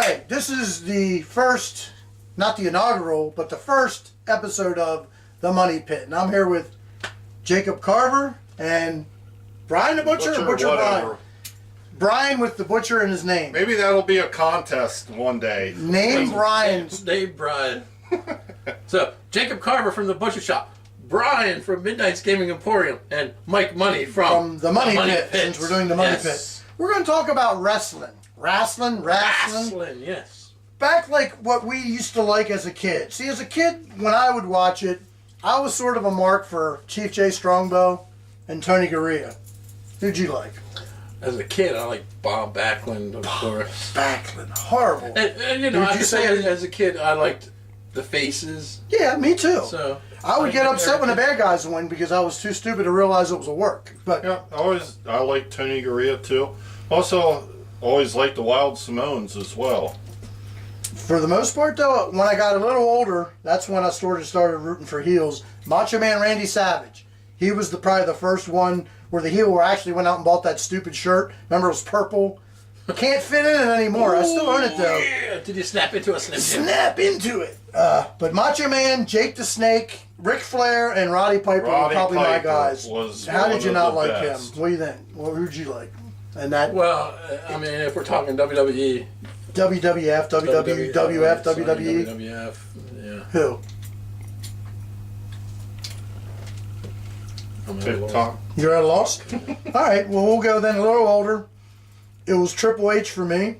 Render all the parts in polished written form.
right, this is the first, not the inaugural, but the first episode of The Money Pit. And I'm here with Jacob Carver and Brian the Butcher whatever. Brian. Brian with the Butcher in his name. Maybe that'll be a contest one day. Name Brian. Name Brian. So, Jacob Carver from the Butcher Shop, Brian from Midnight's Gaming Emporium, and Mike Money from The Money Pit, Pit. since we're doing The Money Yes. Pit. We're going to talk about wrestling. Wrestling. Yes. Back like what we used to like as a kid. See, as a kid, when I would watch it, I was sort of a mark for Chief Jay Strongbow and Tony Garea. Who'd you like? As a kid, I liked Bob Backlund, of course. Backlund. Horrible. And you know, Would I you could say- say as a kid, I liked the faces. Yeah, me too. So I would get upset when the bad guys win because I was too stupid to realize it was a work. But Yeah, I like Tony Garea too. Also, always liked the Wild Simones as well. for the most part, though, when I got a little older, that's when I started rooting for heels. Macho Man Randy Savage. He was probably the first one where the heel actually went out and bought that stupid shirt. Remember, it was purple. Can't fit in it anymore. I still own it, though. Yeah. Did you snap into a Slim Jim? Snap into it. But Macho Man, Jake the Snake, Ric Flair, and Roddy Piper were Roddy probably my Piper guys. was How did one you of not the like best. him? What do you think? Who'd you like? And that Well, I mean, if we're talking WWE, WWF, WWF, WWE. WWF, yeah. Who? I'm at a Tick loss. tock. You're at a loss? All right, well, we'll go then a little older. It was Triple H for me.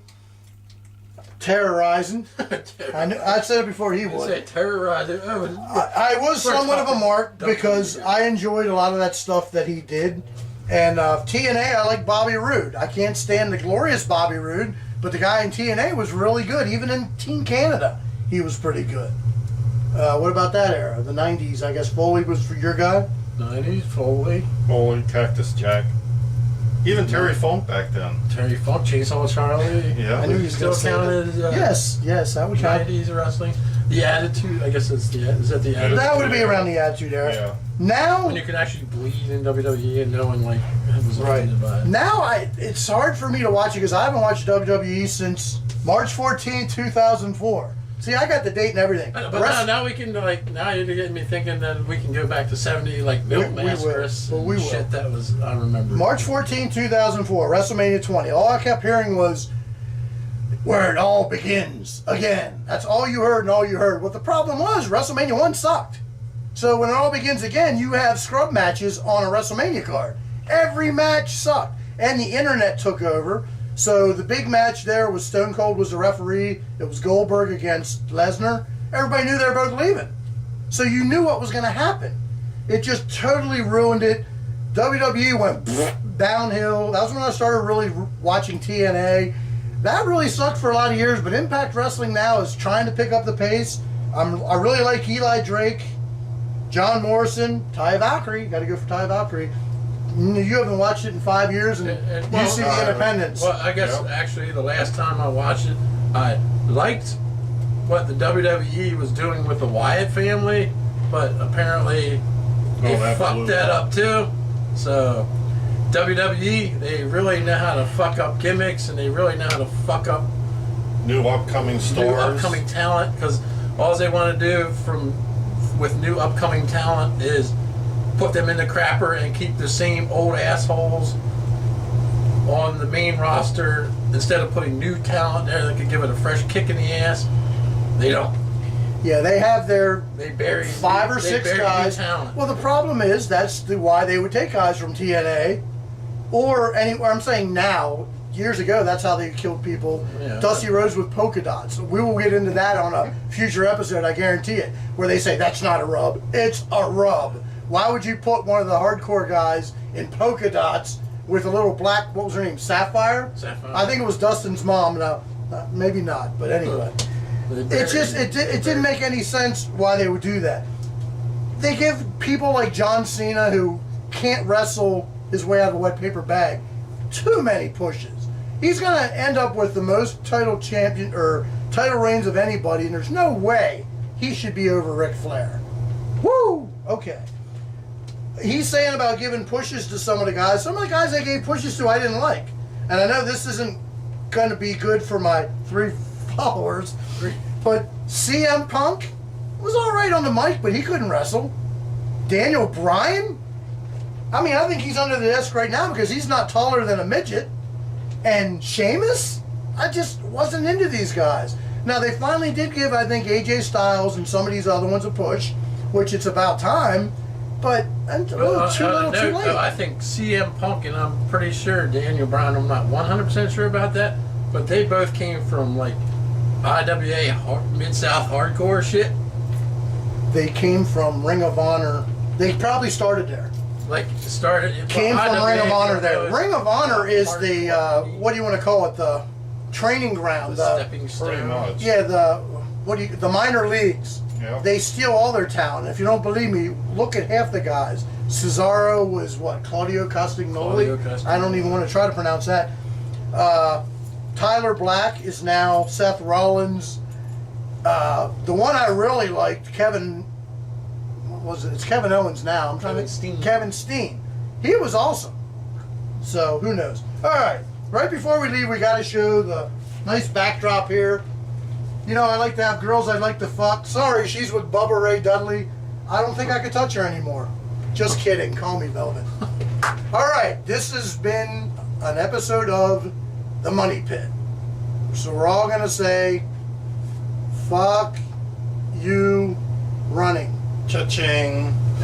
Terrorizing. I said it before he I would. say terrorizer. I was somewhat of a mark because I enjoyed a lot of that stuff that he did. And TNA, I like Bobby Roode. I can't stand the glorious Bobby Roode, but the guy in TNA was really good. Even in Team Canada, he was pretty good. What about that era? The 90s, I guess Foley was for your guy? 90s, Foley, Holy Cactus Jack. Even Terry Funk back then. Terry Funk, Chainsaw Charlie. Yeah. I knew he was Still going to say counted that. as Yes, that would count. 90s wrestling. The Attitude, I guess it's is that the Attitude? That would be around the Attitude Era. Yeah. Now, When you could actually bleed in WWE and no one like was Right. offended by it. now it's hard for me to watch it because I haven't watched WWE since March 14, 2004. See, I got the date and everything. But now we can now you're getting me thinking that we can go back to 70 like Bill We will. Mascaris Well, and we will. shit that was I remember. March 14, 2004, WrestleMania 20. All I kept hearing was where it all begins again. That's all you heard and all you heard. What the problem was, WrestleMania 1 sucked. So when it all begins again, you have scrub matches on a WrestleMania card. Every match sucked. And the internet took over. So the big match there was Stone Cold was the referee. It was Goldberg against Lesnar. Everybody knew they were both leaving. So you knew what was going to happen. It just totally ruined it. WWE went downhill. That was when I started really watching TNA. That really sucked for a lot of years, but Impact Wrestling now is trying to pick up the pace. I really like Eli Drake, John Morrison, Ty Valkyrie. Got to go for Ty Valkyrie. You haven't watched it in 5 years, and you see the independents. Well, I guess Yep. actually the last time I watched it, I liked what the WWE was doing with the Wyatt family, but apparently they that fucked blew that up. up too. So WWE, they really know how to fuck up gimmicks, and they really know how to fuck up New upcoming stars. new upcoming talent, because all they want to do with new upcoming talent is put them in the crapper and keep the same old assholes on the main roster instead of putting new talent there that could give it a fresh kick in the ass. They don't. Yeah, they have their They bury 5 or they 6 bury new guys. talent. Well, the problem is why they would take guys from TNA or anywhere. I'm saying now. Years ago, that's how they killed people. Yeah. Dusty Rhodes with polka dots. We will get into that on a future episode, I guarantee it, where they say that's not a rub. It's a rub. Why would you put one of the hardcore guys in polka dots with a little black, what was her name, Sapphire? Sapphire. I think it was Dustin's mom. Now, maybe not, but anyway. They It bury- just it didn't make any sense why they would do that. They give people like John Cena, who can't wrestle his way out of a wet paper bag, too many pushes. He's gonna end up with the most title champion or title reigns of anybody, and there's no way he should be over Ric Flair. Woo! Okay. He's saying about giving pushes to some of the guys. Some of the guys they gave pushes to I didn't like. And I know this isn't going to be good for my 3 followers. But CM Punk was all right on the mic, but he couldn't wrestle. Daniel Bryan, I mean, I think he's under the desk right now because he's not taller than a midget. And Sheamus, I just wasn't into these guys. Now, they finally did give, I think, AJ Styles and some of these other ones a push, which it's about time, but too late. I think CM Punk and I'm pretty sure Daniel Bryan, I'm not 100% sure about that, but they both came from like IWA Mid-South hardcore shit. They came from Ring of Honor. They probably started there. Like started Came from IWA, Ring of Honor there. goes Ring of Honor is the, hardcore, what do you want to call it, the training ground. the stepping Pretty stone. much. Yeah, the minor leagues. Yeah. They steal all their talent. If you don't believe me, look at half the guys. Cesaro was what? Claudio Castagnoli? Claudio Castagnoli. I don't even want to try to pronounce that. Tyler Black is now Seth Rollins. The one I really liked, Kevin, what was it? It's Kevin Owens now. I'm trying Kevin to Steen. Kevin Steen. He was awesome. So who knows? All right. Right before we leave, we got to show the nice backdrop here. You know, I like to have girls I like to fuck. Sorry, she's with Bubba Ray Dudley. I don't think I could touch her anymore. Just kidding. Call me Velvet. All right. This has been an episode of The Money Pit. So we're all going to say, fuck you running. Cha-ching.